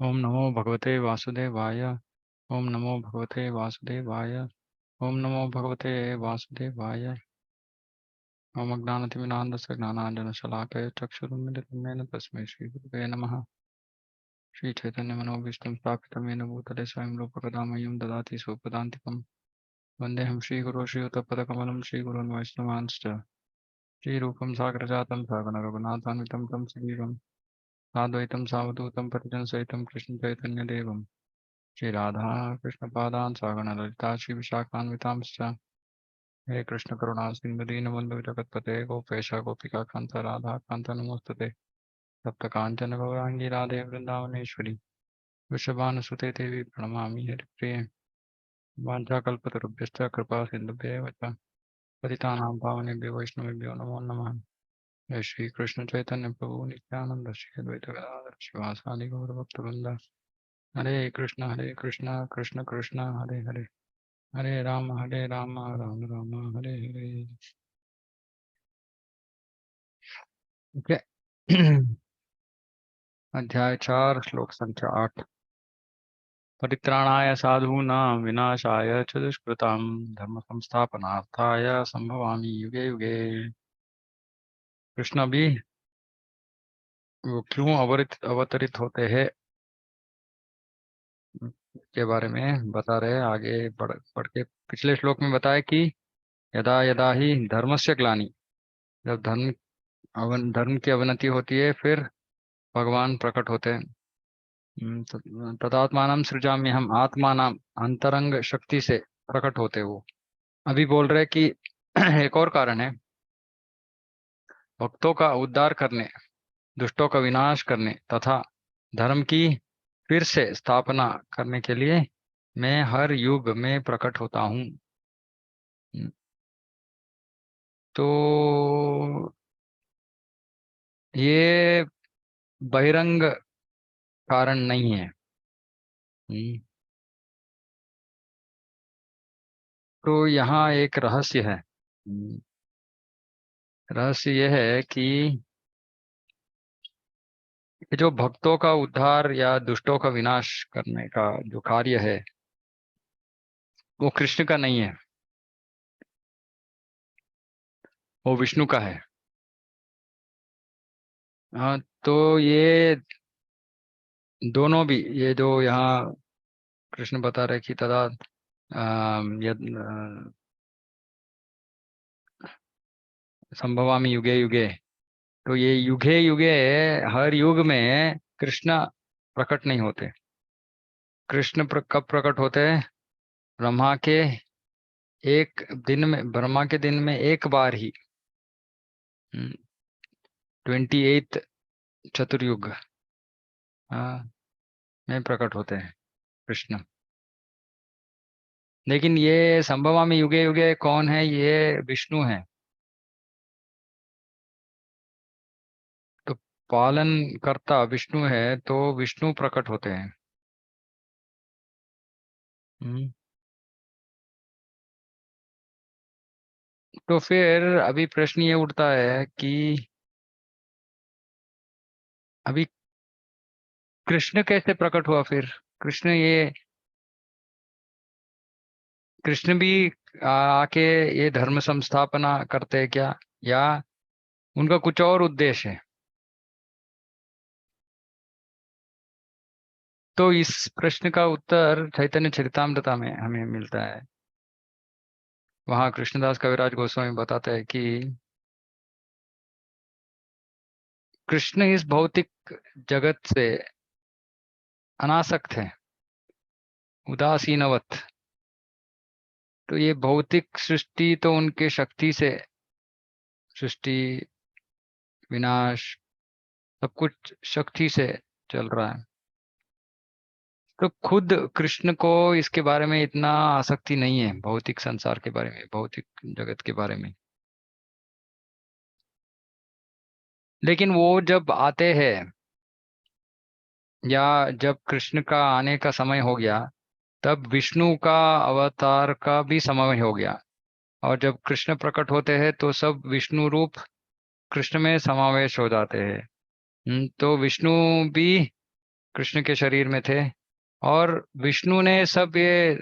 ओम नमो भगवते वासुदेवाय। ओम नमो भगवते वासुदेवाय। ओम नमो भगवते वासुदेवाय। ओम अज्ञानतिमिरान्धस्य ज्ञानाञ्जनशलाकया चक्षुरुन्मिलितं येन तस्मै श्रीगुरुवे नमः। श्रीचैतन्यमनोभीष्टं स्थापितं येन भूतले स्वयं रूपकदा मह्यं ददाति स्वपदान्तिकं। वन्देऽहं श्रीगुरो श्रीयुतपदकमलं श्रीगुरून् वैष्णवांश्च श्रीरूपं साग्रजातं सागररघुनाथान्वितं तं श्रीगं साद्वैतं सावधूतं परिजनसहितं कृष्णचैतन्यदेवं श्रीराधा कृष्णपादान् सागरललिता श्रीविशाखान्वितांश्च हे कृष्ण करुणा सिंधु दीनबंधु जगत्पते गोपेश गोपिका कांता राधा कांता नमोस्तुते सप्त कांचन गौरांगी राधे वृंदावनेश्वरी वृषभानुसुते देवी प्रणमामि हरिप्रिये वाञ्छाकल्पतरुभ्यश्च कृपा सिन्धुभ्येव च पतितानां पावनेभ्यो वैष्णवेभ्यो नमो नमः। जय श्री कृष्ण चैतन्य प्रभु नित्यानंद श्री अद्वैत गदाधर शिवासादि गौरभक्तवृंद हरे कृष्ण कृष्ण कृष्ण हरे हरे हरे राम राम राम हरे हरे। ओके। अध्याय 4 श्लोक संख्या 8। परित्राणाय साधूनां विनाशाय च दुष्कृतां धर्म संस्थापनार्थाय संभवामि युगे युगे। कृष्ण अभी वो क्यों अवतरित होते हैं के बारे में बता रहे हैं। आगे बढ़ के पिछले श्लोक में बताया कि यदा यदा ही धर्मस्य ग्लानि, जब धर्म की अवनति होती है फिर भगवान प्रकट होते हैं। तदात्मानं सृजाम्यहम, आत्मानाम अंतरंग शक्ति से प्रकट होते वो। अभी बोल रहे कि एक और कारण है, भक्तों का उद्धार करने, दुष्टों का विनाश करने तथा धर्म की फिर से स्थापना करने के लिए मैं हर युग में प्रकट होता हूँ। तो ये बहिरंग कारण नहीं है। तो यहाँ एक रहस्य है। रहस्य यह है कि ये जो भक्तों का उद्धार या दुष्टों का विनाश करने का जो कार्य है वो कृष्ण का नहीं है, वो विष्णु का है। हाँ, तो ये दोनों भी, ये जो यहाँ कृष्ण बता रहे कि तदा यद संभवामि युगे युगे, तो ये युगे युगे, हर युग में कृष्ण प्रकट नहीं होते। कब प्रकट होते हैं? ब्रह्मा के एक दिन में, ब्रह्मा के दिन में एक बार ही, 28th चतुर्युग हाँ में प्रकट होते हैं कृष्ण। लेकिन ये संभवामि युगे युगे कौन है? ये विष्णु है। तो पालन करता विष्णु है, तो विष्णु प्रकट होते हैं। हम्म, तो फिर अभी प्रश्न ये उठता है कि अभी कृष्ण कैसे प्रकट हुआ फिर? कृष्ण ये कृष्ण भी आके ये धर्म संस्थापना करते हैं क्या, या उनका कुछ और उद्देश्य है? तो इस प्रश्न का उत्तर चैतन्य चरितामृता में हमें मिलता है। वहां कृष्णदास कविराज गोस्वामी बताते हैं कि कृष्ण इस भौतिक जगत से अनासक्त है, उदासीनवत। तो ये भौतिक सृष्टि तो उनके शक्ति से, सृष्टि विनाश सब कुछ शक्ति से चल रहा है। तो खुद कृष्ण को इसके बारे में इतना आसक्ति नहीं है, भौतिक संसार के बारे में, भौतिक जगत के बारे में। लेकिन वो जब आते हैं, या जब कृष्ण का आने का समय हो गया, तब विष्णु का अवतार का भी समय हो गया। और जब कृष्ण प्रकट होते हैं तो सब विष्णु रूप कृष्ण में समावेश हो जाते हैं। तो विष्णु भी कृष्ण के शरीर में थे, और विष्णु ने सब ये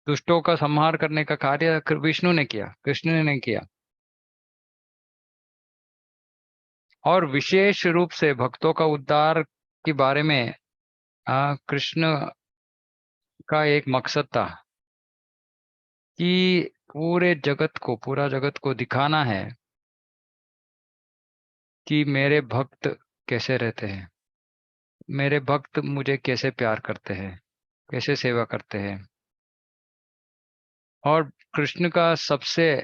दुष्टों का संहार करने का कार्य विष्णु ने किया, कृष्ण ने नहीं किया। और विशेष रूप से भक्तों का उद्धार के बारे में कृष्ण का एक मकसद था कि पूरा जगत को दिखाना है कि मेरे भक्त कैसे रहते हैं, मेरे भक्त मुझे कैसे प्यार करते हैं, कैसे सेवा करते हैं। और कृष्ण का सबसे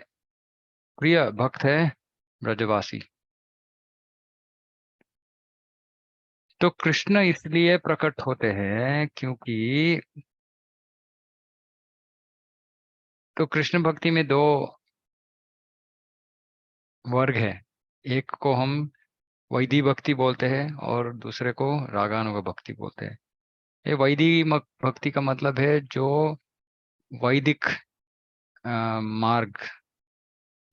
प्रिय भक्त है ब्रजवासी। तो कृष्ण इसलिए प्रकट होते हैं क्योंकि, तो कृष्ण भक्ति में दो वर्ग है। एक को हम वैदिक भक्ति बोलते हैं और दूसरे को रागानुग भक्ति बोलते हैं। ये वैदिक भक्ति का मतलब है जो वैदिक मार्ग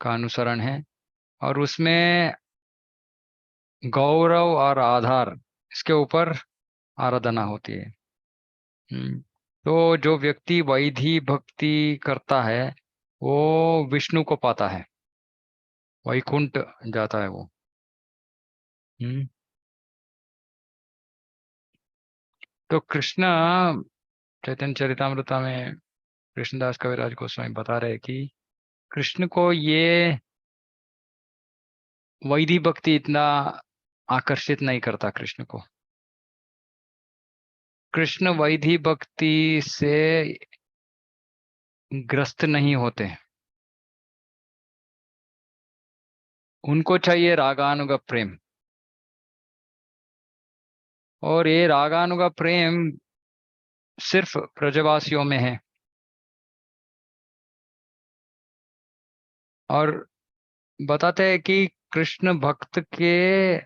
का अनुसरण है, और उसमें गौरव और आधार इसके ऊपर आराधना होती है। हम्म, तो जो व्यक्ति वैदिक भक्ति करता है वो विष्णु को पाता है, वैकुंठ जाता है वो। हम्म, तो कृष्ण चैतन्य चरितामृता में कृष्णदास कविराज गोस्वामी बता रहे हैं कि कृष्ण को ये वैदिक भक्ति इतना आकर्षित नहीं करता। कृष्ण को, कृष्ण वैदिक भक्ति से ग्रस्त नहीं होते, उनको चाहिए रागानुग प्रेम। और ये रागानुग प्रेम सिर्फ ब्रजवासियों में है, और बताते हैं कि कृष्ण भक्त के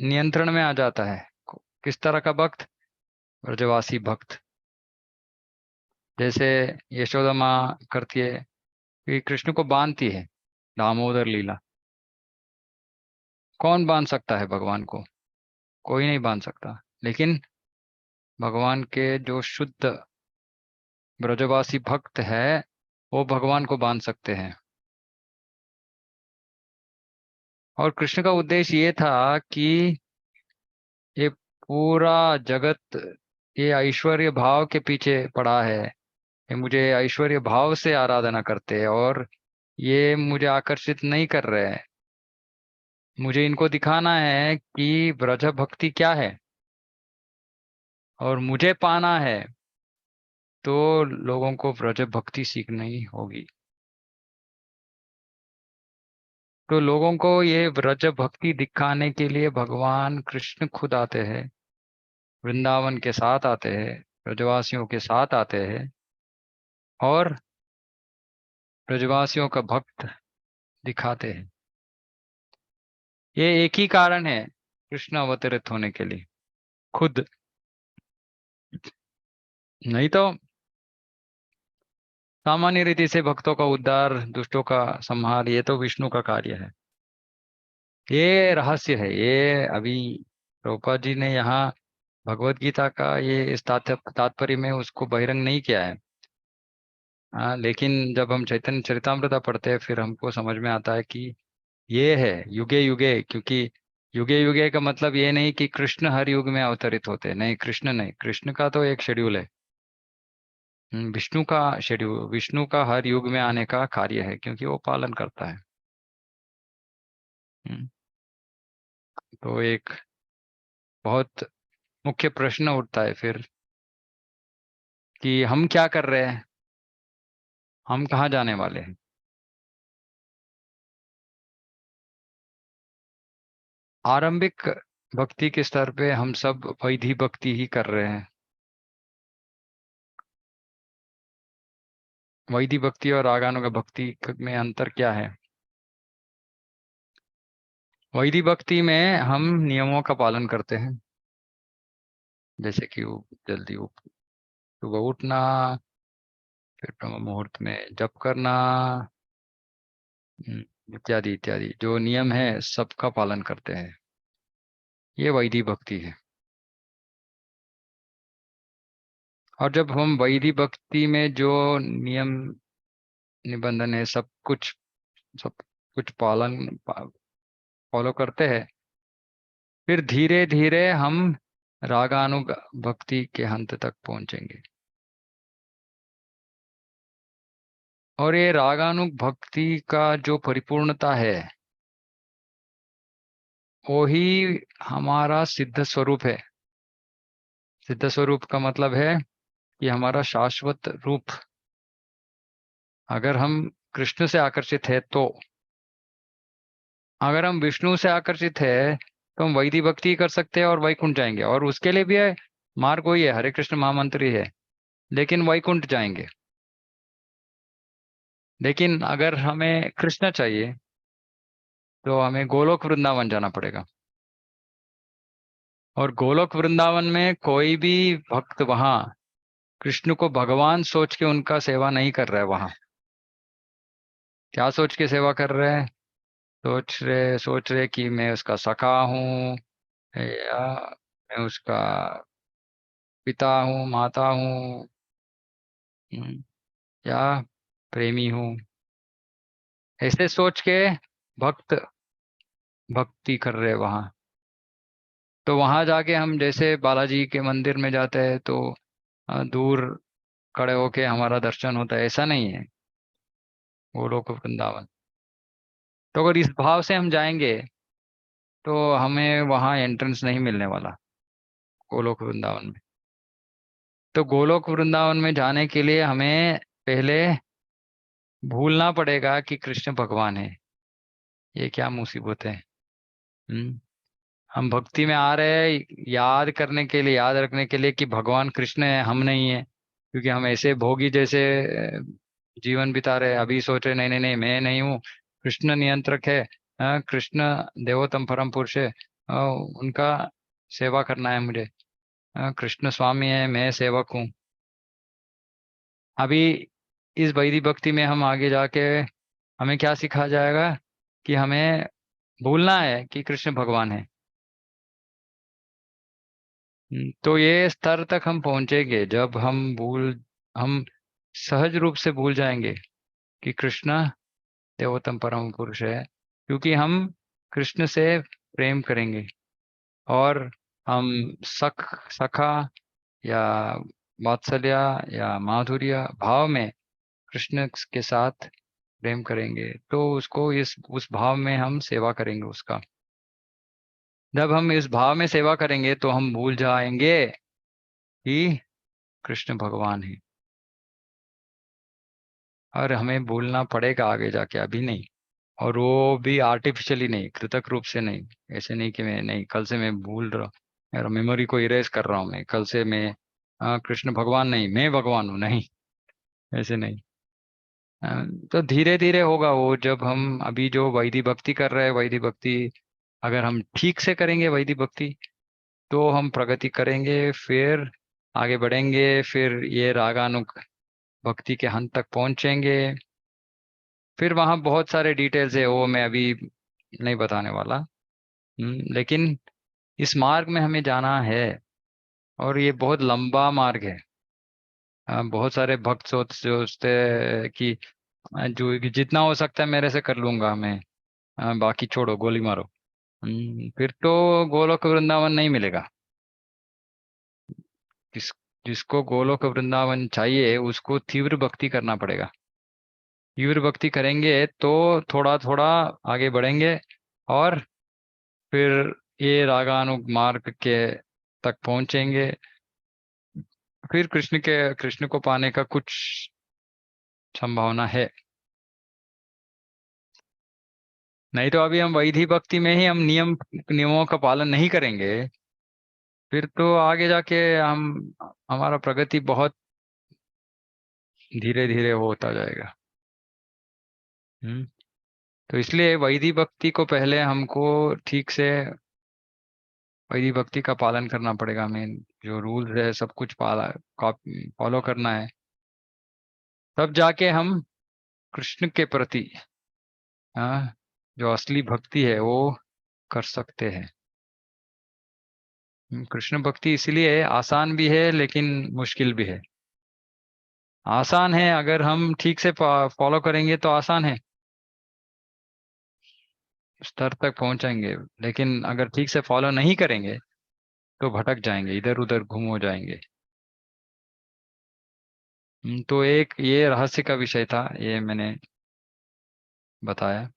नियंत्रण में आ जाता है। किस तरह का भक्त? ब्रजवासी भक्त। जैसे यशोदा माँ करती है कि कृष्ण को बांधती है, दामोदर लीला। कौन बांध सकता है भगवान को? कोई नहीं बांध सकता। लेकिन भगवान के जो शुद्ध ब्रजवासी भक्त है वो भगवान को बांध सकते हैं। और कृष्ण का उद्देश्य ये था कि ये पूरा जगत ये ऐश्वर्य भाव के पीछे पड़ा है, ये मुझे ऐश्वर्य भाव से आराधना करते हैं और ये मुझे आकर्षित नहीं कर रहे हैं। मुझे इनको दिखाना है कि ब्रज भक्ति क्या है, और मुझे पाना है तो लोगों को ब्रज भक्ति सीखनी होगी। तो लोगों को ये ब्रज भक्ति दिखाने के लिए भगवान कृष्ण खुद आते हैं, वृंदावन के साथ आते हैं, ब्रजवासियों के साथ आते हैं, और ब्रजवासियों का भक्त दिखाते हैं। ये एक ही कारण है कृष्ण अवतरित होने के लिए, खुद। नहीं तो सामान्य रीति से भक्तों का उद्धार, दुष्टों का संहार, ये तो विष्णु का कार्य है। ये रहस्य है। ये अभी प्रभुपाद जी ने यहाँ भगवत गीता का ये इस तात्पर्य में उसको बहिरंग नहीं किया है। हाँ, लेकिन जब हम चैतन्य चरितामृता पढ़ते हैं फिर हमको समझ में आता है कि ये है युगे युगे। क्योंकि युगे युगे का मतलब ये नहीं कि कृष्ण हर युग में अवतरित होते हैं, नहीं, कृष्ण नहीं। कृष्ण का तो एक शेड्यूल है। विष्णु का शेड्यूल, विष्णु का हर युग में आने का कार्य है क्योंकि वो पालन करता है। हम्म, तो एक बहुत मुख्य प्रश्न उठता है फिर कि हम क्या कर रहे हैं, हम कहाँ जाने वाले हैं। आरंभिक भक्ति के स्तर पे हम सब वैदिक भक्ति ही कर रहे हैं। वैदिक भक्ति और रागानुग भक्ति में अंतर क्या है? वैदिक भक्ति में हम नियमों का पालन करते हैं, जैसे कि जल्दी सुबह उठना, फिर ब्रह्म मुहूर्त में जप करना, इत्यादि इत्यादि जो नियम है सबका पालन करते हैं। ये वैदिक भक्ति है। और जब हम वैदिक भक्ति में जो नियम निबंधन है, सब कुछ फॉलो करते हैं, फिर धीरे धीरे हम रागानुग भक्ति के अंत तक पहुंचेंगे। और ये रागानुग भक्ति का जो परिपूर्णता है, वो ही हमारा सिद्ध स्वरूप है। सिद्ध स्वरूप का मतलब है कि हमारा शाश्वत रूप। अगर हम कृष्ण से आकर्षित है तो, अगर हम विष्णु से आकर्षित है तो हम वैदिक भक्ति कर सकते हैं और वैकुंठ जाएंगे। और उसके लिए भी है, मार्ग वही है, हरे कृष्ण महामंत्र ही है, लेकिन वैकुंठ जाएंगे। लेकिन अगर हमें कृष्ण चाहिए तो हमें गोलोक वृंदावन जाना पड़ेगा। और गोलोक वृंदावन में कोई भी भक्त वहां कृष्ण को भगवान सोच के उनका सेवा नहीं कर रहा है। वहां क्या सोच के सेवा कर रहे हैं? सोच रहे कि मैं उसका सखा हूँ, या मैं उसका पिता हूँ, माता हूँ, या प्रेमी हूँ। ऐसे सोच के भक्त भक्ति कर रहे हैं वहां। तो वहां जाके हम जैसे बालाजी के मंदिर में जाते हैं तो दूर खड़े होके हमारा दर्शन होता है, ऐसा नहीं है गोलोक वृंदावन। तो अगर इस भाव से हम जाएंगे तो हमें वहां एंट्रेंस नहीं मिलने वाला गोलोक वृंदावन में। तो गोलोक वृंदावन में जाने के लिए हमें पहले भूलना पड़ेगा कि कृष्ण भगवान है। ये क्या मुसीबत है। हम्म हम भक्ति में आ रहे हैं याद करने के लिए, याद रखने के लिए कि भगवान कृष्ण है, हम नहीं है। क्योंकि हम ऐसे भोगी जैसे जीवन बिता रहे हैं। अभी सोच रहे नहीं नहीं नहीं, मैं नहीं हूँ, कृष्ण नियंत्रक है। कृष्ण देवोत्तम परम पुरुष है। उनका सेवा करना है मुझे। कृष्ण स्वामी है, मैं सेवक हूँ। अभी इस वैदिक भक्ति में हम आगे जाके हमें क्या सिखाया जाएगा कि हमें भूलना है कि कृष्ण भगवान है। तो ये स्तर तक हम पहुंचेंगे जब हम सहज रूप से भूल जाएंगे कि कृष्ण देवोत्तम परम पुरुष है। क्योंकि हम कृष्ण से प्रेम करेंगे और हम सखा या वात्सल्य या माधुर्य भाव में कृष्ण के साथ प्रेम करेंगे। तो उसको इस उस भाव में हम सेवा करेंगे उसका। जब हम इस भाव में सेवा करेंगे तो हम भूल जाएंगे कि कृष्ण भगवान है। और हमें भूलना पड़ेगा आगे जाके, अभी नहीं। और वो भी आर्टिफिशियली नहीं, कृतक रूप से नहीं। ऐसे नहीं कि मैं नहीं, कल से मैं भूल रहा हूँ, मेरा मेमोरी को इरेज कर रहा हूँ मैं, कल से मैं कृष्ण भगवान नहीं, मैं भगवान हूँ, नहीं। ऐसे नहीं। अ, तो धीरे धीरे होगा वो। जब हम अभी जो वैदिक भक्ति कर रहे हैं, वैदिक भक्ति अगर हम ठीक से करेंगे वैदिक भक्ति, तो हम प्रगति करेंगे, फिर आगे बढ़ेंगे, फिर ये रागानुग भक्ति के अंत तक पहुंचेंगे। फिर वहां बहुत सारे डिटेल्स है, वो मैं अभी नहीं बताने वाला। लेकिन इस मार्ग में हमें जाना है और ये बहुत लंबा मार्ग है। बहुत सारे भक्त सोचते हैं कि जो जितना हो सकता है मेरे से कर लूंगा मैं, बाकी छोड़ो, गोली मारो। फिर तो गोलोक वृंदावन नहीं मिलेगा। जिस जिसको गोलोक वृंदावन चाहिए उसको तीव्र भक्ति करना पड़ेगा। तीव्र भक्ति करेंगे तो थोड़ा थोड़ा आगे बढ़ेंगे। और फिर ये रागानुग मार्ग के तक पहुंचेंगे। फिर कृष्ण को पाने का कुछ संभावना है। नहीं तो अभी हम वैदिक भक्ति में ही हम नियमों का पालन नहीं करेंगे, फिर तो आगे जाके हमारा प्रगति बहुत धीरे धीरे होता जाएगा। हम्म तो इसलिए वैदिक भक्ति को पहले हमको ठीक से वैदिक भक्ति का पालन करना पड़ेगा। हमें जो रूल्स है सब कुछ पाला फॉलो करना है। तब जाके हम कृष्ण के प्रति जो असली भक्ति है वो कर सकते हैं। कृष्ण भक्ति इसलिए आसान भी है लेकिन मुश्किल भी है। आसान है, अगर हम ठीक से फॉलो करेंगे तो आसान है, स्तर तक पहुंचेंगे। लेकिन अगर ठीक से फॉलो नहीं करेंगे तो भटक जाएंगे, इधर उधर गुम हो जाएंगे। तो एक ये रहस्य का विषय था, ये मैंने बताया।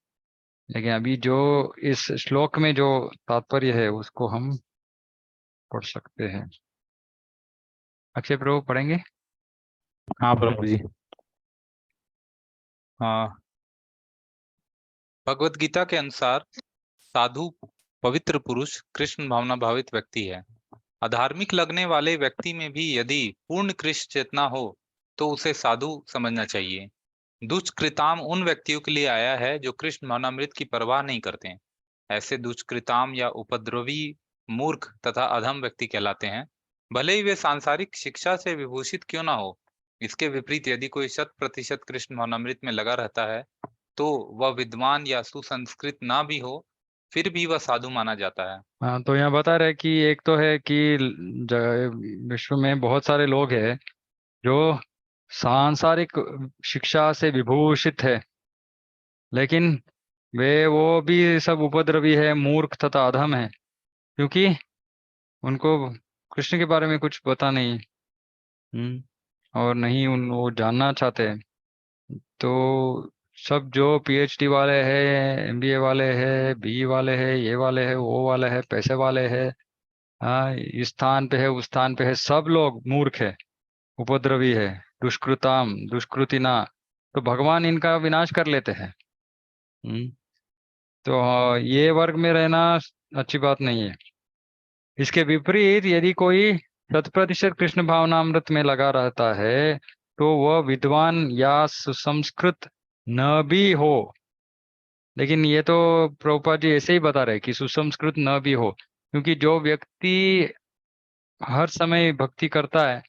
लेकिन अभी जो इस श्लोक में जो तात्पर्य है उसको हम पढ़ सकते हैं। अक्षय प्रभु पढ़ेंगे। हाँ प्रभु जी। हाँ, भगवत गीता के अनुसार साधु पवित्र पुरुष कृष्ण भावना भावित व्यक्ति है। अधार्मिक लगने वाले व्यक्ति में भी यदि पूर्ण कृष्ण चेतना हो तो उसे साधु समझना चाहिए। दुष्कृताम उन व्यक्तियों के लिए आया है जो कृष्ण भावनामृत की परवाह नहीं करते हैं। ऐसे दुष्कृताम या उपद्रवी मूर्ख तथा अधम व्यक्ति कहलाते हैं, भले ही वे सांसारिक शिक्षा से विभूषित क्यों ना हो। इसके विपरीत यदि कोई 100% कृष्ण भावनामृत में लगा रहता है तो वह विद्वान या सुसंस्कृत ना भी हो, फिर भी वह साधु माना जाता है। हाँ, तो यहाँ बता रहे कि एक तो है कि विश्व में बहुत सारे लोग हैं जो सांसारिक शिक्षा से विभूषित है, लेकिन वो भी सब उपद्रवी है, मूर्ख तथा अधम है, क्योंकि उनको कृष्ण के बारे में कुछ पता नहीं। और नहीं वो जानना चाहते हैं। तो सब जो पीएचडी वाले हैं, एमबीए वाले हैं, बी वाले हैं, ये वाले हैं, वो वाले हैं, पैसे वाले हैं, हाँ, इस स्थान पे है, उस स्थान पे है, सब लोग मूर्ख है, उपद्रवी है, दुष्कृताम दुष्कृति ना, तो भगवान इनका विनाश कर लेते हैं। हम्म, तो ये वर्ग में रहना अच्छी बात नहीं है। इसके विपरीत यदि कोई 100% कृष्ण भावनामृत में लगा रहता है तो वह विद्वान या सुसंस्कृत न भी हो। लेकिन ये तो प्रभुपाद जी ऐसे ही बता रहे कि सुसंस्कृत न भी हो, क्योंकि जो व्यक्ति हर समय भक्ति करता है,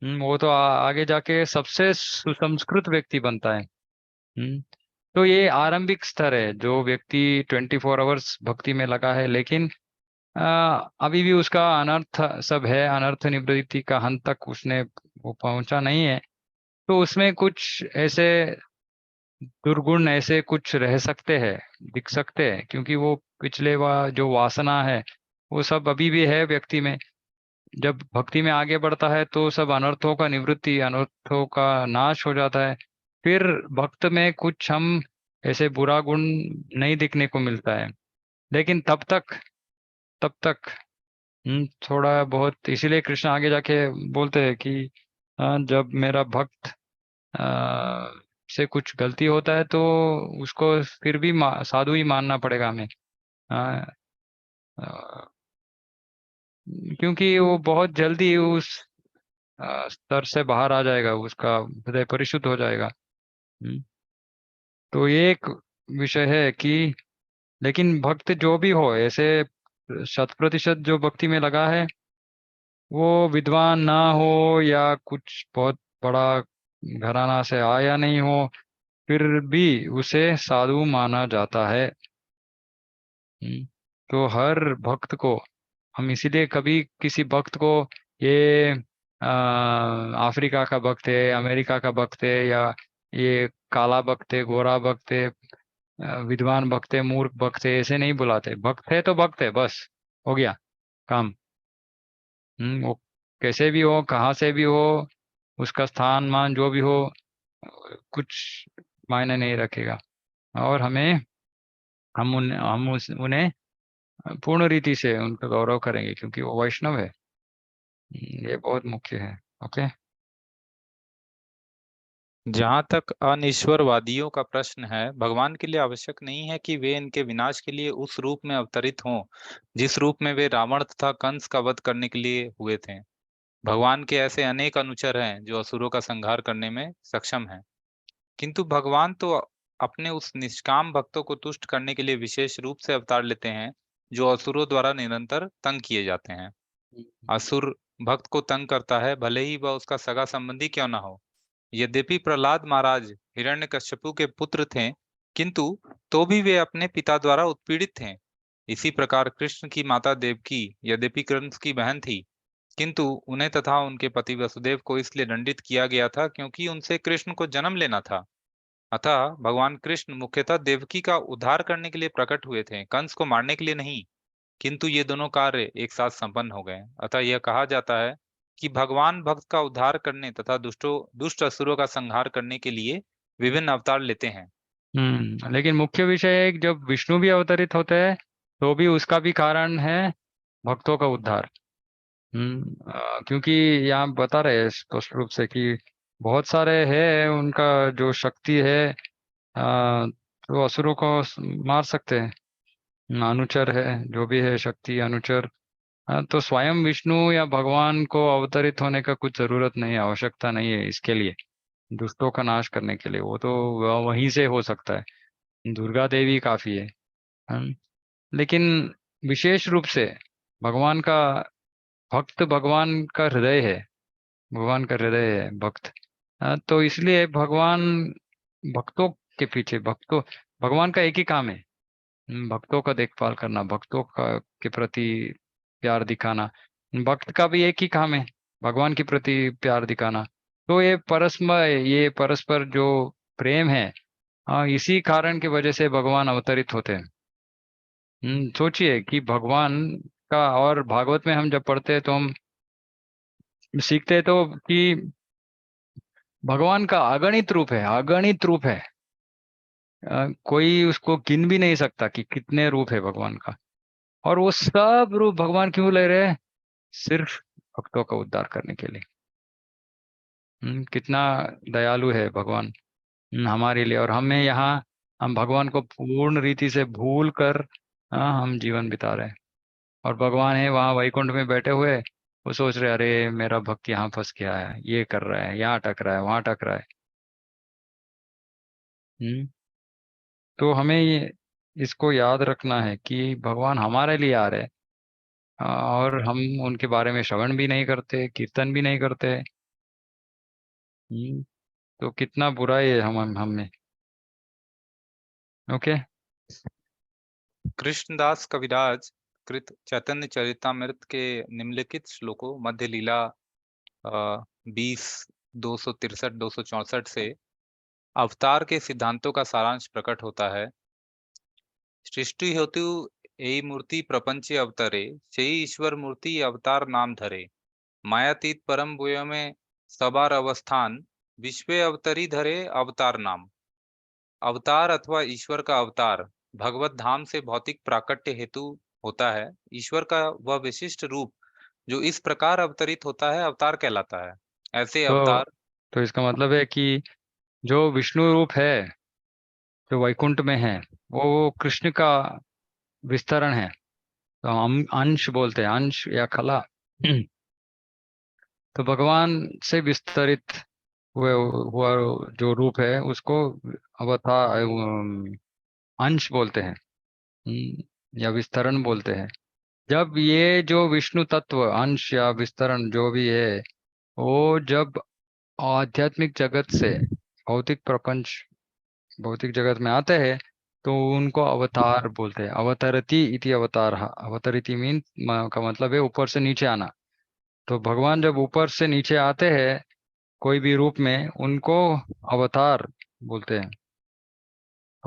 वो तो आगे जाके सबसे सुसंस्कृत व्यक्ति बनता है। तो ये आरंभिक स्तर है, जो व्यक्ति 24 आवर्स भक्ति में लगा है, लेकिन अभी भी उसका अनर्थ सब है, अनर्थ निवृत्ति का हंत तक उसने वो पहुंचा नहीं है। तो उसमें कुछ ऐसे दुर्गुण ऐसे कुछ रह सकते हैं, दिख सकते हैं, क्योंकि वो पिछले जो वासना है वो सब अभी भी है व्यक्ति में। जब भक्ति में आगे बढ़ता है तो सब अनर्थों का निवृत्ति, अनर्थों का नाश हो जाता है। फिर भक्त में कुछ हम ऐसे बुरा गुण नहीं दिखने को मिलता है। लेकिन तब तक थोड़ा बहुत, इसीलिए कृष्ण आगे जाके बोलते हैं कि जब मेरा भक्त से कुछ गलती होता है तो उसको फिर भी साधु ही मानना पड़ेगा हमें। अ, अ, क्योंकि वो बहुत जल्दी उस स्तर से बाहर आ जाएगा, उसका हृदय परिशुद्ध हो जाएगा। तो ये एक विषय है कि, लेकिन भक्त जो भी हो, ऐसे 100% जो भक्ति में लगा है वो विद्वान ना हो या कुछ बहुत बड़ा घराना से आया नहीं हो, फिर भी उसे साधु माना जाता है। तो हर भक्त को हम इसीलिए कभी किसी भक्त को ये अफ्रीका का भक्त है, अमेरिका का भक्त है, या ये काला भक्त है, गोरा भक्त है, विद्वान भक्त है, मूर्ख भक्त है, ऐसे नहीं बुलाते। भक्त है तो भक्त है, बस हो गया काम। वो कैसे भी हो, कहाँ से भी हो, उसका स्थान मान जो भी हो, कुछ मायने नहीं रखेगा। और हमें उन्हें पूर्ण रीति से उनका गौरव करेंगे, क्योंकि वो वैष्णव है। ये बहुत मुख्य है। ओके। जहाँ तक अनिश्वरवादियों का प्रश्न है, भगवान के लिए आवश्यक नहीं है कि वे इनके विनाश के लिए उस रूप में अवतरित हों जिस रूप में वे रावण तथा कंस का वध करने के लिए हुए थे। भगवान के ऐसे अनेक अनुचर हैं जो असुरों का संहार करने में सक्षम हैं, किंतु भगवान तो अपने उस निष्काम भक्तों को तुष्ट करने के लिए विशेष रूप से अवतार लेते हैं जो असुरों द्वारा निरंतर तंग किए जाते हैं। असुर भक्त को तंग करता है, भले ही वह उसका सगा संबंधी क्यों ना हो। यद्यपि प्रहलाद महाराज हिरण्यकश्यपु के पुत्र थे, किंतु तो भी वे अपने पिता द्वारा उत्पीड़ित थे। इसी प्रकार कृष्ण की माता देवकी यद्यपि कंस की बहन थी, किंतु उन्हें तथा उनके पति वसुदेव को इसलिए दंडित किया गया था क्योंकि उनसे कृष्ण को जन्म लेना था। अतः भगवान कृष्ण मुख्यतः देवकी का उद्धार करने के लिए प्रकट हुए थे, कंस को मारने के लिए नहीं। किंतु ये दोनों कार्य एक साथ संपन्न हो गए। अतः यह कहा जाता है कि भगवान भक्त का उद्धार करने तथा दुष्ट असुरों का संहार करने के लिए विभिन्न अवतार लेते हैं। लेकिन मुख्य विषय है कि जब विष्णु भी अवतरित होते हैं तो भी उसका भी कारण है भक्तों का उद्धार। क्योंकि यहाँ बता रहे हैं स्पष्ट रूप से कि बहुत सारे है उनका जो शक्ति है, तो असुरों को मार सकते हैं। अनुचर है, जो भी है शक्ति अनुचर। तो स्वयं विष्णु या भगवान को अवतरित होने का कुछ जरूरत नहीं है, आवश्यकता नहीं है इसके लिए, दुष्टों का नाश करने के लिए। वो तो वहीं से हो सकता है, दुर्गा देवी काफी है। हम लेकिन विशेष रूप से भगवान का भक्त भगवान का हृदय है, भगवान का हृदय है भक्त। तो इसलिए भगवान भक्तों के पीछे, भक्तों भगवान का एक ही काम है, भक्तों का देखभाल करना, भक्तों का के प्रति प्यार दिखाना। भक्त का भी एक ही काम है, भगवान के प्रति प्यार दिखाना। तो ये परस्पर जो प्रेम है, इसी कारण की वजह से भगवान अवतरित होते हैं। सोचिए कि भगवान का, और भागवत में हम जब पढ़ते हैं तो हम सीखते हैं तो कि भगवान का अगणित रूप है, अगणित रूप है। कोई उसको गिन भी नहीं सकता कि कितने रूप है भगवान का। और वो सब रूप भगवान क्यों ले रहे हैं? सिर्फ भक्तों का उद्धार करने के लिए। कितना दयालु है भगवान हमारे लिए। और हमें यहाँ, हम भगवान को पूर्ण रीति से भूल कर हम जीवन बिता रहे हैं। और भगवान है वहाँ वैकुंठ में बैठे हुए, वो सोच रहे अरे मेरा भक्त यहाँ फंस गया है, ये कर रहा है, यहाँ अटक रहा है, वहां अटक रहा है। हम्म तो हमें ये इसको याद रखना है कि भगवान हमारे लिए आ रहे हैं। और हम उनके बारे में श्रवण भी नहीं करते, कीर्तन भी नहीं करते। हम्म, तो कितना बुराई है हम में। ओके। कृष्णदास कविराज कृत चैतन्य चरितामृत के निम्नलिखित श्लोकों मध्य लीला 20 263 से अवतार के सिद्धांतों का सारांश प्रकट होता है। सृष्टि हेतु यही मूर्ति प्रपंच अवतरे, सही ईश्वर मूर्ति अवतार नाम धरे। मायातीत परम बुय में सबार अवस्थान, विश्व अवतरी धरे अवतार नाम। अवतार अथवा ईश्वर का अवतार भगवत धाम से भौतिक प्राकट्य हेतु होता है। ईश्वर का वह विशिष्ट रूप जो इस प्रकार अवतरित होता है अवतार कहलाता है। ऐसे तो अवतार तो इसका मतलब है कि जो विष्णु रूप है, जो वैकुंठ में है, वो कृष्ण का विस्तरण है। तो हम अंश बोलते हैं, अंश या खला। तो भगवान से विस्तरित हुए हुआ जो रूप है उसको अवतार, अंश बोलते हैं। या विस्तरण बोलते हैं। जब ये जो विष्णु तत्व अंश या विस्तरण जो भी है, वो जब आध्यात्मिक जगत से भौतिक प्रपंच, भौतिक जगत में आते हैं, तो उनको अवतार बोलते हैं। अवतरति इति अवतार। अवतरति मीन का मतलब है ऊपर से नीचे आना। तो भगवान जब ऊपर से नीचे आते हैं कोई भी रूप में, उनको अवतार बोलते हैं।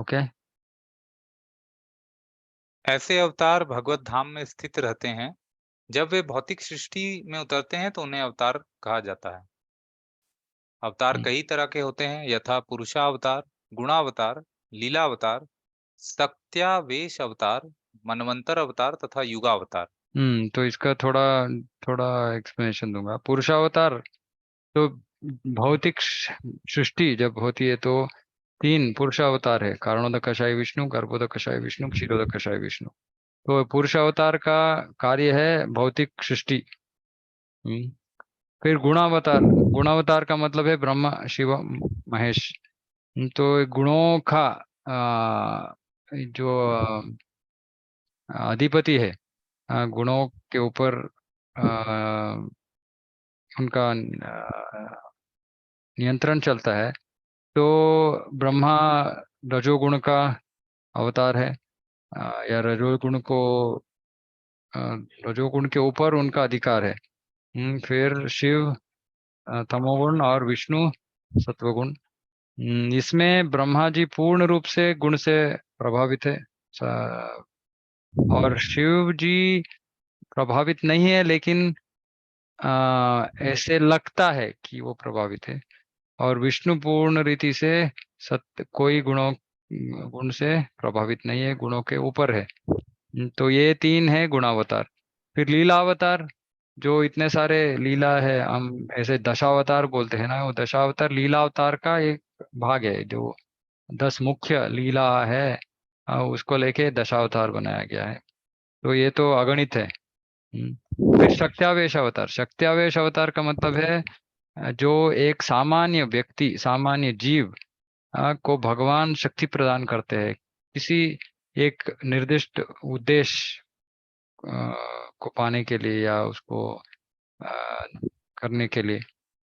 ओके। ऐसे अवतार भगवत धाम में स्थित रहते हैं। जब वे भौतिक सृष्टि में उतरते हैं तो उन्हें अवतार कहा जाता है। अवतार कई तरह के होते हैं, यथा पुरुषावतार, गुणावतार, लीलावतार, सत्यावेश अवतार, मनवंतर अवतार तथा युगावतार। तो इसका थोड़ा थोड़ा एक्सप्लेनेशन दूंगा। पुरुषावतार तो भौतिक सृष्टि जब होती है तो तीन पुरुषावतार है, कारणोदक कषाय विष्णु, गर्भोदक कषाय विष्णु, क्षीरोदक कषाय विष्णु। तो पुरुषावतार का कार्य है भौतिक सृष्टि। हम्म, फिर गुणावतार, गुणावतार का मतलब है ब्रह्मा शिव महेश। तो ये गुणों का जो अधिपति है, गुणों के ऊपर उनका नियंत्रण चलता है। तो ब्रह्मा रजोगुण का अवतार है। या रजोगुण को, अ, रजोगुण के ऊपर उनका अधिकार है। फिर शिव तमोगुण और विष्णु सत्वगुण। इसमें ब्रह्मा जी पूर्ण रूप से गुण से प्रभावित है। और शिव जी प्रभावित नहीं है, लेकिन ऐसे लगता है कि वो प्रभावित है। और विष्णु पूर्ण रीति से सत्य कोई गुण से प्रभावित नहीं है, गुणों के ऊपर है। तो ये 3 है गुणावतार। फिर लीला अवतार, जो इतने सारे लीला है, हम ऐसे दशावतार बोलते हैं ना, वो दशावतार लीला अवतार का एक भाग है। जो 10 मुख्य लीला है, उसको लेके दशावतार बनाया गया है। तो ये तो अगणित है। फिर शक्त्यावेश अवतार। शक्त्यावेश अवतार का मतलब है जो एक सामान्य व्यक्ति, सामान्य जीव को भगवान शक्ति प्रदान करते हैं किसी एक निर्दिष्ट उद्देश्य को पाने के लिए या उसको अ, करने के लिए।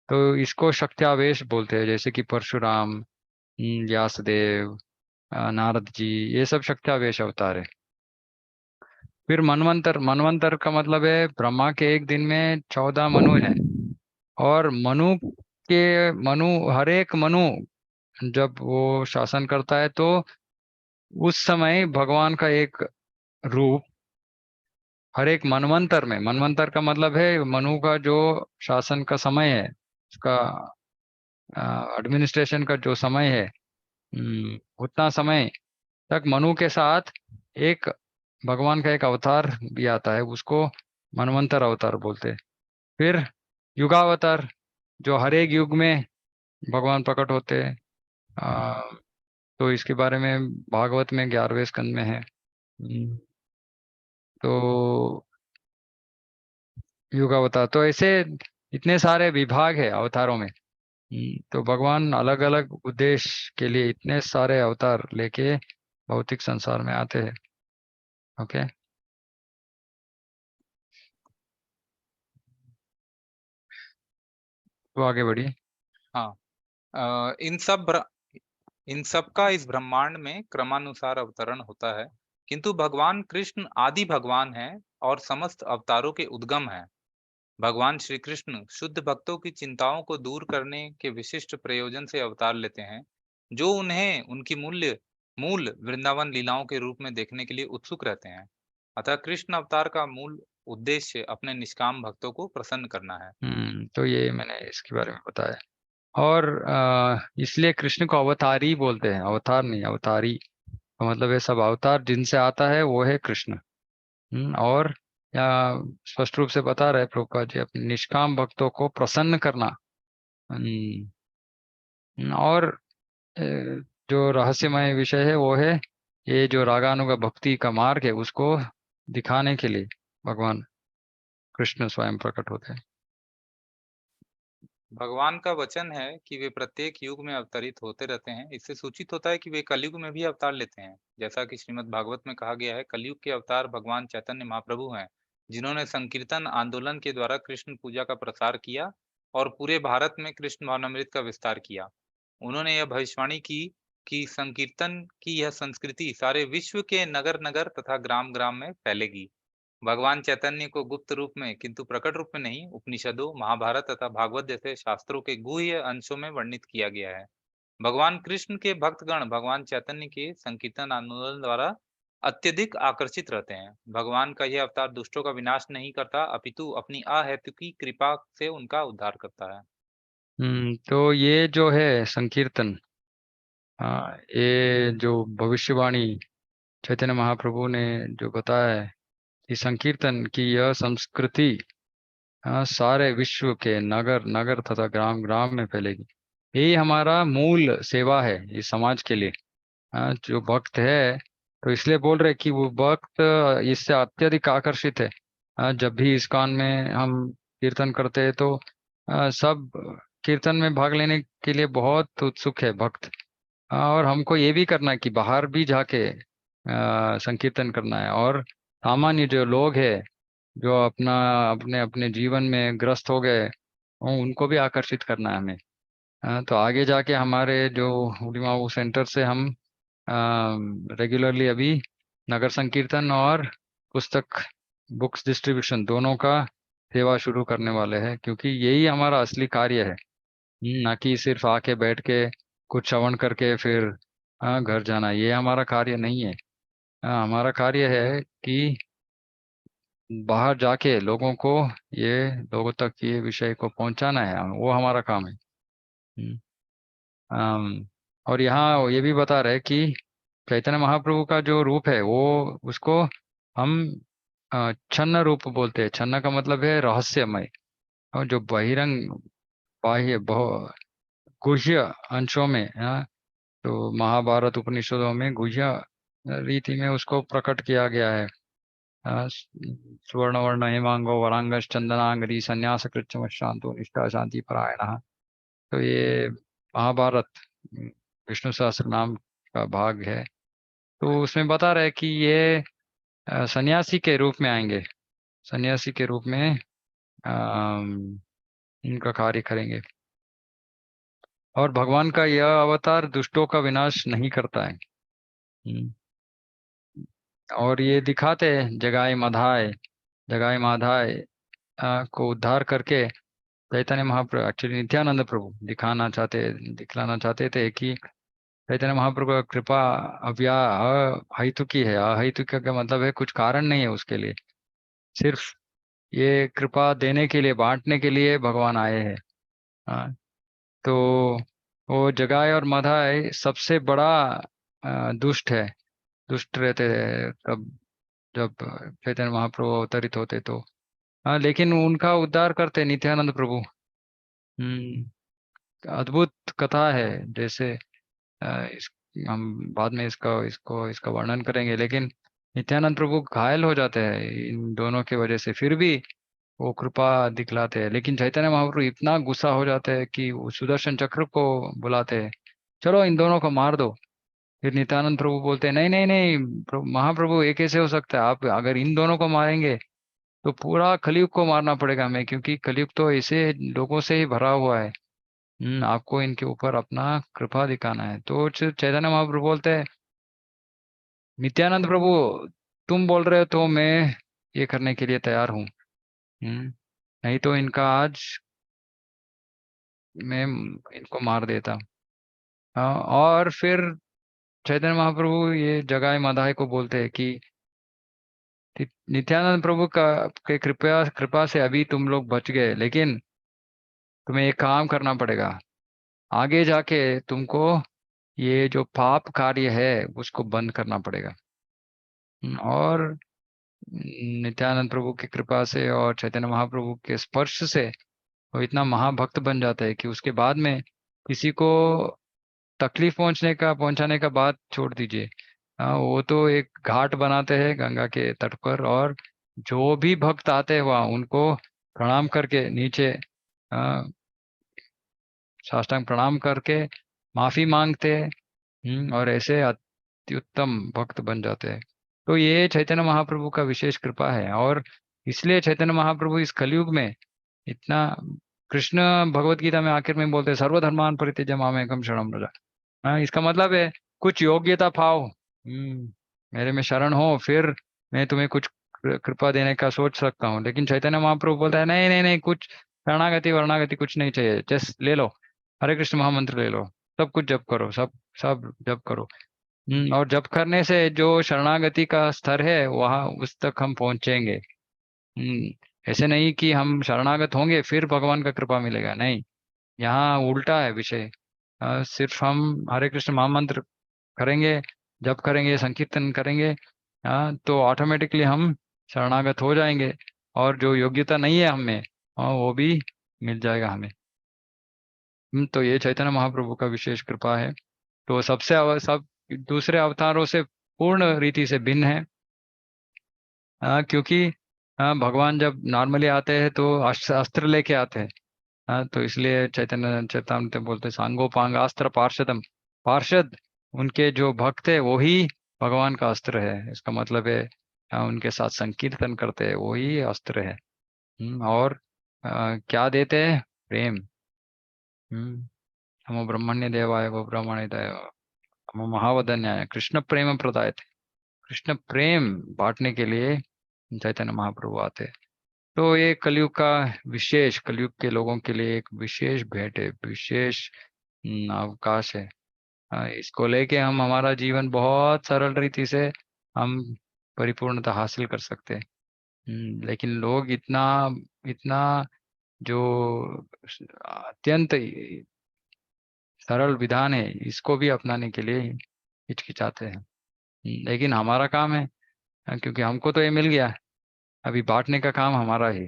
तो इसको शक्त्यावेश बोलते हैं, जैसे कि परशुराम, व्यासदेव, नारद जी, ये सब शक्त्यावेश अवतार है। फिर मनवंतर। मनवंतर का मतलब है ब्रह्मा के एक दिन में 14 मनु हैं। और मनु, हर एक मनु जब वो शासन करता है, तो उस समय भगवान का एक रूप हर एक मनवंतर में, मनवंतर का मतलब है मनु का जो शासन का समय है, उसका एडमिनिस्ट्रेशन का जो समय है, उतना समय तक मनु के साथ एक भगवान का एक अवतार भी आता है, उसको मनवंतर अवतार बोलते हैं। फिर युगावतार, जो हर एक युग में भगवान प्रकट होते हैं। तो इसके बारे में भागवत में 11वें स्कंद में है। तो युगावतार, तो ऐसे इतने सारे विभाग है अवतारों में। तो भगवान अलग अलग उद्देश्य के लिए इतने सारे अवतार लेके भौतिक संसार में आते हैं। ओके, तो आगे बढ़िए। हाँ, इन सब का इस ब्रह्मांड में क्रमानुसार अवतरण होता है, किंतु भगवान कृष्ण आदि भगवान हैं और समस्त अवतारों के उद्गम हैं। भगवान श्री कृष्ण शुद्ध भक्तों की चिंताओं को दूर करने के विशिष्ट प्रयोजन से अवतार लेते हैं, जो उन्हें उनकी मूल वृंदावन लीलाओं के रूप में देखने के लिए उत्सुक रहते हैं। अतः कृष्ण अवतार का मूल उद्देश्य अपने निष्काम भक्तों को प्रसन्न करना है। तो ये मैंने इसके बारे में बताया। और इसलिए कृष्ण को अवतारी बोलते हैं, अवतार नहीं, अवतारी का मतलब है सब अवतार जिनसे आता है वो है कृष्ण। और या स्पष्ट रूप से बता रहे प्रभुपाद जी, अपने निष्काम भक्तों को प्रसन्न करना। और अ, जो रहस्यमय विषय है वो है ये जो रागानुगा भक्ति का मार्ग है, उसको दिखाने के लिए भगवान कृष्ण स्वयं प्रकट होते हैं। भगवान का वचन है कि वे प्रत्येक युग में अवतरित होते रहते हैं। इससे सूचित होता है कि वे कलयुग में भी अवतार लेते हैं। जैसा कि श्रीमद् भागवत में कहा गया है, कलयुग के अवतार भगवान चैतन्य महाप्रभु हैं, जिन्होंने संकीर्तन आंदोलन के द्वारा कृष्ण पूजा का प्रसार किया और पूरे भारत में कृष्ण भावनामृत का विस्तार किया। उन्होंने यह भविष्यवाणी की कि संकीर्तन की यह संस्कृति सारे विश्व के नगर नगर तथा ग्राम ग्राम में फैलेगी। भगवान चैतन्य को गुप्त रूप में किंतु प्रकट रूप में नहीं, उपनिषदों, महाभारत तथा भागवत जैसे शास्त्रों के गुह्य अंशों में वर्णित किया गया है। भगवान कृष्ण के भक्तगण भगवान चैतन्य के संकीर्तन आंदोलन द्वारा अत्यधिक आकर्षित रहते हैं। भगवान का यह अवतार दुष्टों का विनाश नहीं करता, अपितु अपनी अहेतुकी कृपा से उनका उद्धार करता है। तो ये जो है संकीर्तन, ये जो भविष्यवाणी चैतन्य महाप्रभु ने जो बताया है कि संकीर्तन की यह संस्कृति सारे विश्व के नगर नगर तथा ग्राम ग्राम में फैलेगी। यही हमारा मूल सेवा है इस समाज के लिए। जो भक्त है, तो इसलिए बोल रहे कि वो भक्त इससे अत्यधिक आकर्षित है। जब भी इस्कॉन में हम कीर्तन करते हैं, तो सब कीर्तन में भाग लेने के लिए बहुत उत्सुक है भक्त। और हमको ये भी करना है कि बाहर भी जाके संकीर्तन करना है। और सामान्य जो लोग हैं, जो अपना अपने अपने जीवन में ग्रस्त हो गए, उनको भी आकर्षित करना है हमें। तो आगे जाके हमारे जो उड़ीमाऊ सेंटर से हम रेगुलरली अभी नगर संकीर्तन और पुस्तक बुक्स डिस्ट्रीब्यूशन दोनों का सेवा शुरू करने वाले हैं, क्योंकि यही हमारा असली कार्य है। ना कि सिर्फ आके बैठ के कुछ श्रवण करके फिर घर जाना, ये हमारा कार्य नहीं है। हमारा कार्य है कि बाहर जाके लोगों को, ये लोगों तक ये विषय को पहुंचाना है, वो हमारा काम है। हम्म, और यहाँ ये भी बता रहे कि चैतन्य महाप्रभु का जो रूप है वो, उसको हम छन्न रूप बोलते हैं। छन्न का मतलब है रहस्यमय। और जो बहिरंग बाह्य गुह्य अंशों में, तो महाभारत उपनिषदों में गुह्य रीति में उसको प्रकट किया गया है। सुवर्ण वर्ण हेमांगो वरांगश चंदनांगरी संन्यास कृच्छम शांतो निष्ठा शांति परायण। तो ये महाभारत विष्णु सहस्त्र नाम का भाग है। तो उसमें बता रहे कि ये सन्यासी के रूप में आएंगे, सन्यासी के रूप में इनका कार्य करेंगे। और भगवान का यह अवतार दुष्टों का विनाश नहीं करता है। हम्म, और ये दिखाते हैं जगाए माधाय को उद्धार करके चैतन्य महाप्रभु, एक्चुअली नित्यानंद प्रभु दिखलाना चाहते थे कि चैतन्य महाप्रभु का कृपा अव्या अहेतुकी है। अहेतुकी का मतलब है कुछ कारण नहीं है उसके लिए, सिर्फ ये कृपा देने के लिए, बांटने के लिए भगवान आए हैं। हाँ, तो वो जगाए और मधाए सबसे बड़ा दुष्ट है, दुष्ट रहते हैं तब जब चैतन्य महाप्रभु अवतरित होते तो। हाँ, लेकिन उनका उद्धार करते नित्यानंद प्रभु। अद्भुत कथा है। जैसे इस हम बाद में इसका वर्णन करेंगे, लेकिन नित्यानंद प्रभु घायल हो जाते हैं इन दोनों की वजह से, फिर भी वो कृपा दिखलाते हैं। लेकिन चैतन्य महाप्रभु इतना गुस्सा हो जाते हैं कि वो सुदर्शन चक्र को बुलाते हैं, चलो इन दोनों को मार दो। फिर नित्यानंद प्रभु बोलते हैं नहीं नहीं नहीं महाप्रभु, ये कैसे हो सकता है, आप अगर इन दोनों को मारेंगे तो पूरा कलयुग को मारना पड़ेगा हमें, क्योंकि कलयुग तो ऐसे लोगों से ही भरा हुआ है। आपको इनके ऊपर अपना कृपा दिखाना है। तो चैतन्य महाप्रभु बोलते हैं नित्यानंद प्रभु, तुम बोल रहे हो तो मैं ये करने के लिए तैयार हूँ। नहीं तो इनका आज मैं इनको मार देता। और फिर चैतन्य महाप्रभु ये जगाए मधाई को बोलते हैं कि नित्यानंद प्रभु का के कृपा कृपा से अभी तुम लोग बच गए, लेकिन तुम्हें एक काम करना पड़ेगा। आगे जाके तुमको ये जो पाप कार्य है उसको बंद करना पड़ेगा। और नित्यानंद प्रभु की कृपा से और चैतन्य महाप्रभु के स्पर्श से वो इतना महाभक्त बन जाता है कि उसके बाद में किसी को तकलीफ पहुंचाने का बात छोड़ दीजिए। वो तो एक घाट बनाते हैं गंगा के तट पर, और जो भी भक्त आते हैं वहाँ उनको प्रणाम करके नीचे साष्टांग प्रणाम करके माफी मांगते हैं। और ऐसे अत्युत्तम भक्त बन जाते हैं। तो ये चैतन्य महाप्रभु का विशेष कृपा है, और इसलिए चैतन्य महाप्रभु इस कलयुग में इतना, कृष्ण भगवत गीता में आखिर में बोलते हैं सर्वधर्मान परित्यज्य मामेकम शरणं व्रज। इसका मतलब है कुछ योग्यता पाओ, मेरे में शरण हो, फिर मैं तुम्हें कुछ कृपा देने का सोच सकता हूँ। लेकिन चैतन्य महाप्रभु बोलता है नहीं नहीं नहीं, कुछ शरणागति वरणागति कुछ नहीं चाहिए, जस्ट ले लो, हरे कृष्ण महामंत्र ले लो, सब कुछ जप करो, सब सब जप करो। और जप करने से जो शरणागति का स्तर है वहाँ उस तक हम पहुंचेंगे। ऐसे नहीं कि हम शरणागत होंगे फिर भगवान का कृपा मिलेगा, नहीं, यहाँ उल्टा है विषय। सिर्फ हम हरे कृष्ण महामंत्र करेंगे, जप करेंगे, संकीर्तन करेंगे, तो ऑटोमेटिकली हम शरणागत हो जाएंगे, और जो योग्यता नहीं है हमें वो भी मिल जाएगा हमें। तो ये चैतन्य महाप्रभु का विशेष कृपा है। तो सब दूसरे अवतारों से पूर्ण रीति से भिन्न है। क्योंकि भगवान जब नॉर्मली आते हैं तो अस्त्र लेके आते हैं। तो इसलिए चैतन्य चैतन्य बोलते हैं सांगोपांग अस्त्र पार्षदम। पार्षद उनके जो भक्त है वो ही भगवान का अस्त्र है, इसका मतलब है उनके साथ संकीर्तन करते हैं वही अस्त्र है। और क्या देते हैं, प्रेम। नमो ब्रह्मण्य देवाय गो ब्रह्मण्य देव नमो महावदन्याय कृष्ण प्रेम प्रदाय थे। कृष्ण प्रेम बांटने के लिए चैतन्य महाप्रभु आते हैं। तो ये कलयुग का विशेष, कलयुग के लोगों के लिए एक विशेष भेंट है, विशेष अवकाश है। इसको लेके हम हमारा जीवन बहुत सरल रीति से हम परिपूर्णता हासिल कर सकते हैं। लेकिन लोग इतना इतना जो अत्यंत सरल विधान है इसको भी अपनाने के लिए हिचकिचाते हैं। लेकिन हमारा काम है, क्योंकि हमको तो ये मिल गया, अभी बांटने का काम हमारा है।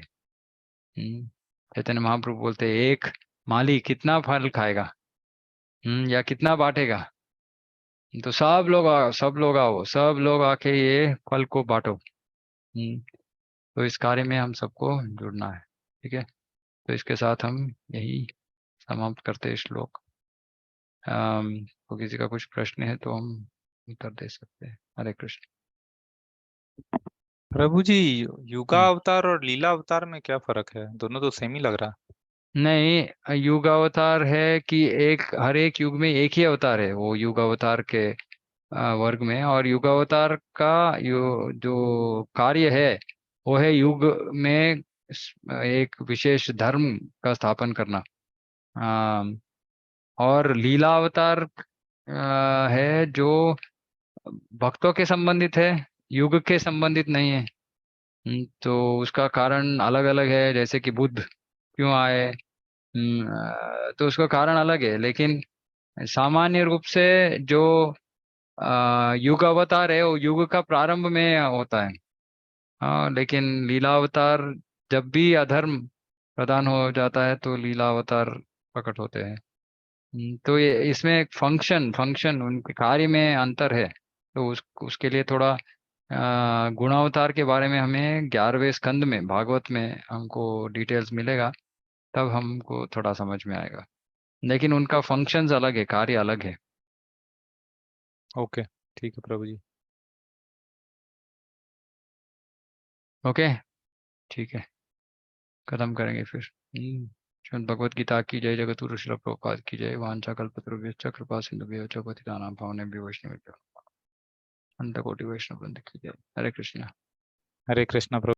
चैतन्य महाप्रभु बोलते हैं, एक माली कितना फल खाएगा, या कितना बांटेगा। तो सब लोग आओ, सब लोग आके ये फल को बांटो। तो इस कार्य में हम सबको जुड़ना है। ठीक है, तो इसके साथ हम यही समाप्त करते हैं श्लोक। तो किसी का कुछ प्रश्न है तो हम उत्तर दे सकते हैं। हरे कृष्ण। प्रभु जी, युगा हम्म। अवतार और लीला अवतार में क्या फर्क है? दोनों तो सेम ही लग रहा नहीं, युग अवतार है कि एक, हर एक युग में एक ही अवतार है, वो युग अवतार के वर्ग में। और युग अवतार का जो कार्य है वो है युग में एक विशेष धर्म का स्थापन करना। और लीला अवतार है जो भक्तों के संबंधित है, युग के संबंधित नहीं है। तो उसका कारण अलग अलग है, जैसे कि बुद्ध क्यों आए, तो उसका कारण अलग है। लेकिन सामान्य रूप से जो युग अवतार है वो युग का प्रारंभ में होता है। हाँ, लेकिन लीला अवतार जब भी अधर्म प्रदान हो जाता है तो लीला अवतार प्रकट होते हैं। तो ये इसमें एक फंक्शन फंक्शन उनके कार्य में अंतर है। तो उसके लिए थोड़ा गुणावतार के बारे में हमें 11वें स्कंद में भागवत में हमको डिटेल्स मिलेगा, तब हमको थोड़ा समझ में आएगा। लेकिन उनका फंक्शंस अलग है, कार्य अलग है। है। ओके, ठीक है प्रभु जी। ओके, ठीक है, खत्म करेंगे फिर। श्रीमद् भगवत गीता की जय, जगत गुरु श्रील प्रभुपाद की जय। वांछा कल्पतरुभ्यश्च कृपा सिंधुभ्यो च पतितानां पावनेभ्यो वैष्णवेभ्यो अनंत कोटि वैष्णव वृंद की जय। हरे कृष्ण। हरे कृष्णा प्रभु।